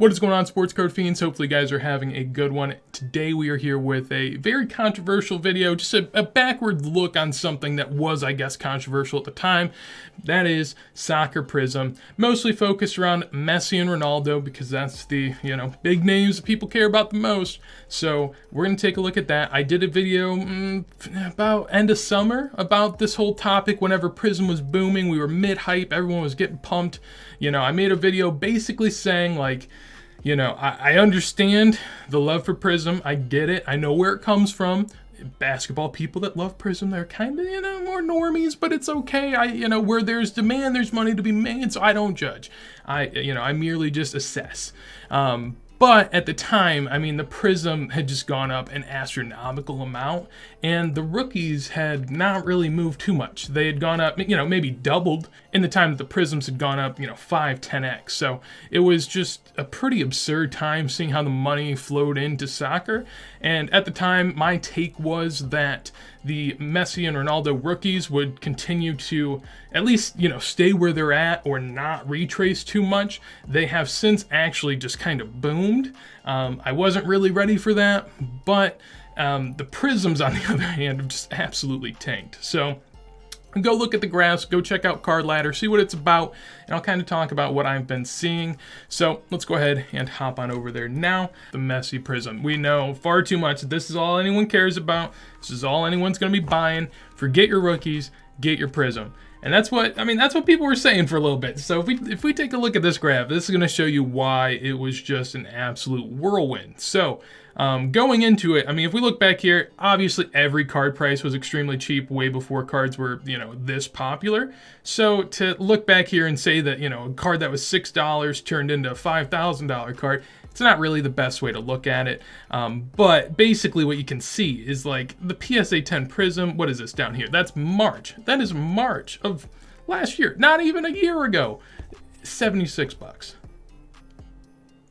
What is going on, Sports Card Fiends? Hopefully you guys are having a good one. Today we are here with a very controversial video, just a backward look on something that was, I guess, controversial at the time. That is Soccer Prism, mostly focused around Messi and Ronaldo because that's the, big names that people care about the most. So we're going to take a look at that. I did a video about end of summer about this whole topic whenever Prism was booming. We were mid-hype, everyone was getting pumped. I made a video basically saying, like, I understand the love for Prism. I get it. I know where it comes from. Basketball people that love Prism, they're kind of, more normies, but it's okay. Where there's demand, there's money to be made, so I don't judge. I merely just assess. But at the time, the Prism had just gone up an astronomical amount, and the rookies had not really moved too much. They had gone up, maybe doubled in the time that the Prisms had gone up, 5, 10x. So it was just a pretty absurd time seeing how the money flowed into soccer. And at the time, my take was that the Messi and Ronaldo rookies would continue to at least, stay where they're at or not retrace too much. They have since actually just kind of boomed. I wasn't really ready for that, but the Prisms, on the other hand, have just absolutely tanked. So go look at the graphs, go check out Card Ladder, see what it's about, and I'll kind of talk about what I've been seeing. So let's go ahead and hop on over there now. The Messi Prism. We know far too much. This is all anyone cares about. This is all anyone's going to be buying. Forget your rookies, get your Prism. And that's what people were saying for a little bit. So if we take a look at this graph, this is going to show you why it was just an absolute whirlwind. So going into it, if we look back here, obviously every card price was extremely cheap way before cards were, this popular. So to look back here and say that, a card that was $6 turned into a $5,000 card, it's not really the best way to look at it. But basically what you can see is like the PSA 10 Prism, what is this down here? That's March. That is March of last year, not even a year ago, $76.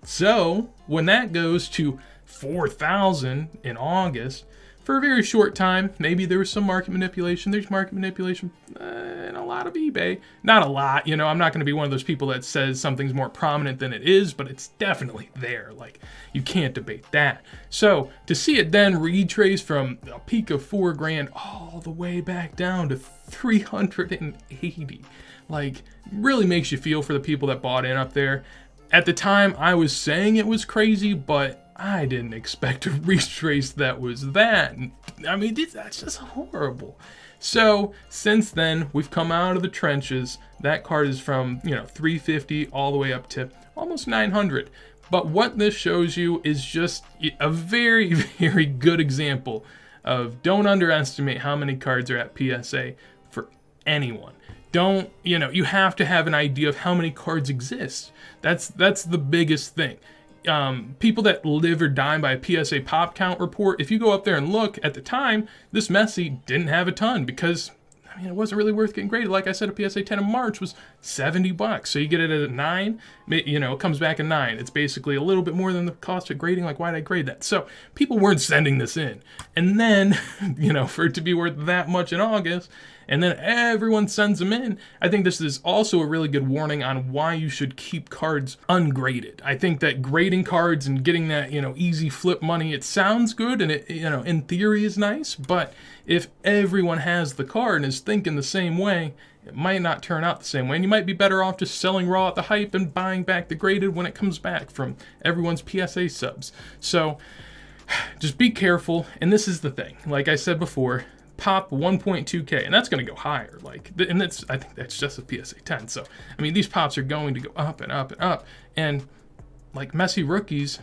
So when that goes to $4,000 in August, for a very short time, maybe there was some market manipulation. There's market manipulation in a lot of eBay. Not a lot, I'm not going to be one of those people that says something's more prominent than it is, but it's definitely there. Like, you can't debate that. So to see it then retrace from a peak of $4,000 all the way back down to 380, like, really makes you feel for the people that bought in up there. At the time, I was saying it was crazy, but I didn't expect a retrace that was that. That's just horrible. So since then, we've come out of the trenches. That card is from, 350 all the way up to almost 900. But what this shows you is just a very, very good example of don't underestimate how many cards are at PSA for anyone. Don't, you have to have an idea of how many cards exist. That's the biggest thing. People that live or die by a PSA pop count report, if you go up there and look at the time, this Messi didn't have a ton because, it wasn't really worth getting graded. Like I said, a PSA 10 in March was $70. So you get it at a 9, it comes back a 9. It's basically a little bit more than the cost of grading. Like, why'd I grade that? So people weren't sending this in. And then, for it to be worth that much in August, and then everyone sends them in, I think this is also a really good warning on why you should keep cards ungraded. I think that grading cards and getting that, easy flip money, it sounds good and it, in theory is nice, but if everyone has the card and is thinking the same way, it might not turn out the same way, and you might be better off just selling raw at the hype and buying back the graded when it comes back from everyone's PSA subs. So just be careful, and this is the thing. Like I said before, pop 1.2K, and that's going to go higher. I think that's just a PSA 10. So, these pops are going to go up and up and up. And like Messi rookies,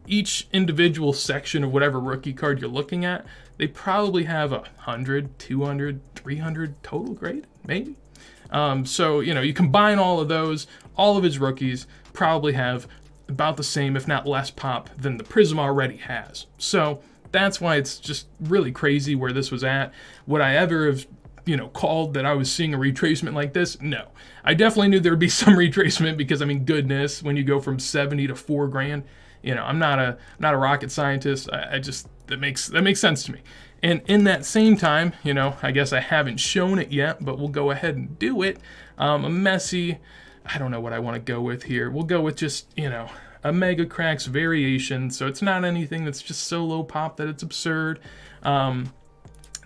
each individual section of whatever rookie card you're looking at, they probably have 100, 200, 300 total grade, maybe. So, you combine all of those, all of his rookies probably have about the same, if not less pop than the Prism already has. So that's why it's just really crazy where this was at. Would I ever have, called that I was seeing a retracement like this? No. I definitely knew there would be some retracement because, goodness, when you go from 70 to $4,000, I'm not a rocket scientist. That makes sense to me. And in that same time, I guess I haven't shown it yet, but we'll go ahead and do it. A Messi, I don't know what I want to go with here. We'll go with just, a Mega Cracks variation, so it's not anything that's just so low pop that it's absurd.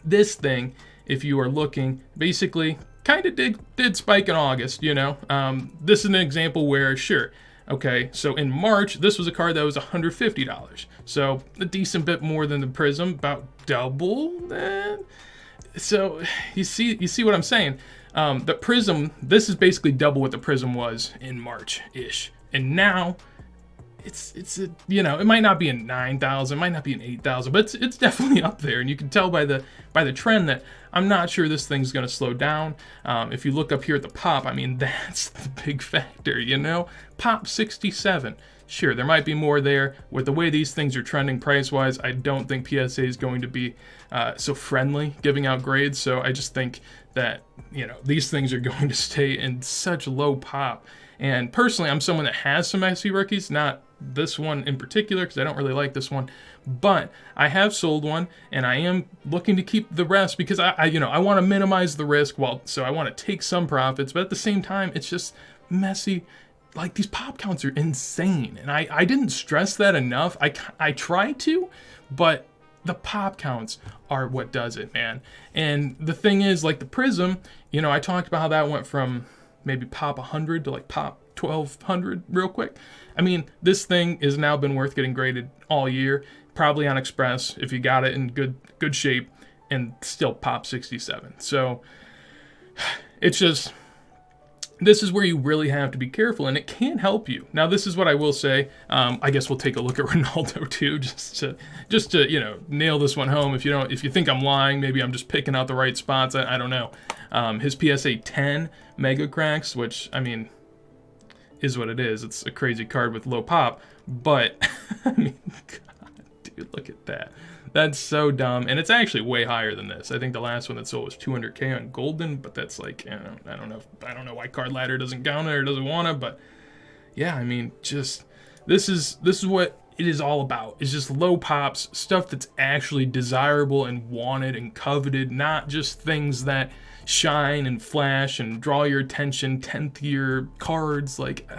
This thing, if you are looking, basically kind of did spike in August, you know. This is an example where, sure, okay, so in March, this was a card that was $150. So a decent bit more than the Prism, about double that. So you see what I'm saying? The Prism, this is basically double what the Prism was in March-ish. And now it's a, you know, it might not be in 9,000, might not be in 8,000, but it's definitely up there. And you can tell by the trend that I'm not sure this thing's going to slow down. If you look up here at the pop, I mean, that's the big factor, you know? Pop 67. Sure, there might be more there. With the way these things are trending price-wise, I don't think PSA is going to be so friendly giving out grades. So I just think that, you know, these things are going to stay in such low pop. And personally, I'm someone that has some SC rookies, not this one in particular, because I don't really like this one. But I have sold one, and I am looking to keep the rest because I want to minimize the risk. So I want to take some profits, but at the same time, it's just messy. Like, these pop counts are insane, and I didn't stress that enough. I tried to, but the pop counts are what does it, man. And the thing is, like the Prism, you know, I talked about how that went from maybe pop 100 to like pop 1200 real quick. I mean, this thing has now been worth getting graded all year, probably on Express if you got it in good shape, and still pop 67. So it's just, this is where you really have to be careful, and it can help you. Now, this is what I will say. I guess we'll take a look at Ronaldo too, just to you know, nail this one home. If you think I'm lying, maybe I'm just picking out the right spots. I don't know. His PSA 10 Mega Cracks, which, I mean, is what it is. It's a crazy card with low pop, but I mean, God, dude, look at that. That's so dumb, and it's actually way higher than this. I think the last one that sold was 200K on Golden, but that's like, I don't know why Card Ladder doesn't count it or doesn't want it, but yeah, I mean, just this is what it is all about. It's just low pops, stuff that's actually desirable and wanted and coveted, not just things that shine and flash and draw your attention, 10th year cards. Like,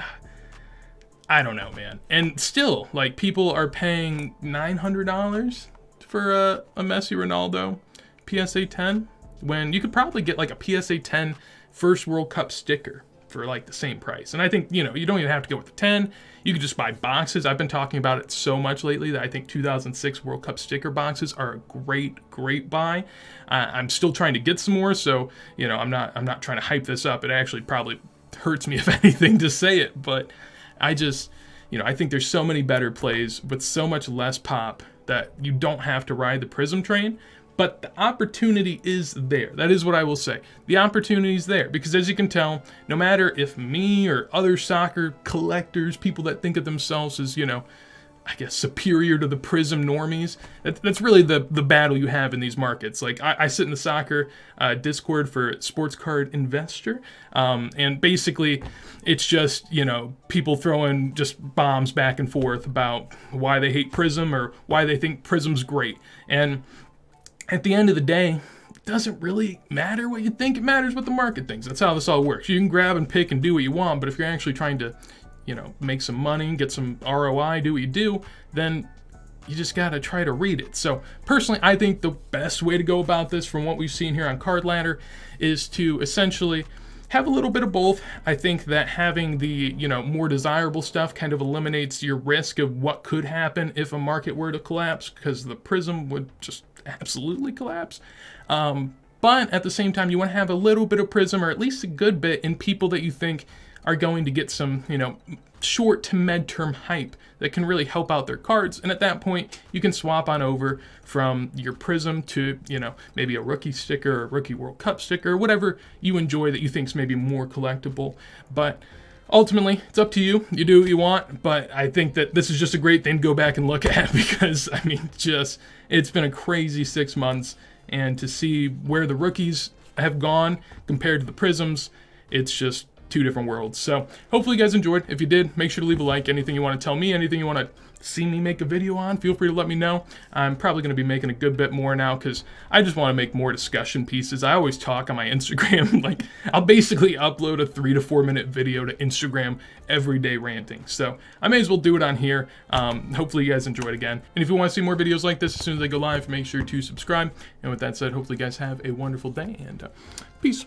I don't know, man. And still, like, people are paying $900 for a Messi Ronaldo PSA 10 when you could probably get like a PSA 10 first World Cup sticker for like the same price. And I think, you know, you don't even have to go with the 10. You could just buy boxes. I've been talking about it so much lately that I think 2006 World Cup sticker boxes are a great buy. I'm still trying to get some more, so, you know, I'm not trying to hype this up. It actually probably hurts me, if anything, to say it, but I just, you know, I think there's so many better plays with so much less pop that you don't have to ride the Prism train, but the opportunity is there. That is what I will say. The opportunity is there because, as you can tell, no matter if me or other soccer collectors, people that think of themselves as, you know, I guess superior to the Prism normies, that's really the battle you have in these markets. Like, I sit in the soccer Discord for Sports Card Investor, and basically it's just, you know, people throwing just bombs back and forth about why they hate Prism or why they think Prism's great. And at the end of the day, it doesn't really matter what you think. It matters what the market thinks. That's how this all works. You can grab and pick and do what you want, but if you're actually trying to, you know, make some money, get some ROI, do what you do, then you just gotta try to read it. So personally, I think the best way to go about this, from what we've seen here on Card Ladder, is to essentially have a little bit of both. I think that having the, you know, more desirable stuff kind of eliminates your risk of what could happen if a market were to collapse, because the Prism would just absolutely collapse. But at the same time, you want to have a little bit of Prism, or at least a good bit, in people that you think are going to get some, you know, short to mid-term hype that can really help out their cards. And at that point, you can swap on over from your Prism to, you know, maybe a rookie sticker or a rookie World Cup sticker, or whatever you enjoy that you think is maybe more collectible. But ultimately, it's up to you. You do what you want. But I think that this is just a great thing to go back and look at because, I mean, just, it's been a crazy 6 months. And to see where the rookies have gone compared to the Prisms, it's just two different worlds. So hopefully you guys enjoyed. If you did, make sure to leave a like. Anything you want to tell me, anything you want to see me make a video on, feel free to let me know. I'm probably going to be making a good bit more now because I just want to make more discussion pieces. I always talk on my Instagram. Like, I'll basically upload a 3 to 4 minute video to Instagram every day ranting. So I may as well do it on here. Hopefully you guys enjoyed again. And if you want to see more videos like this as soon as they go live, make sure to subscribe. And with that said, hopefully you guys have a wonderful day, and peace.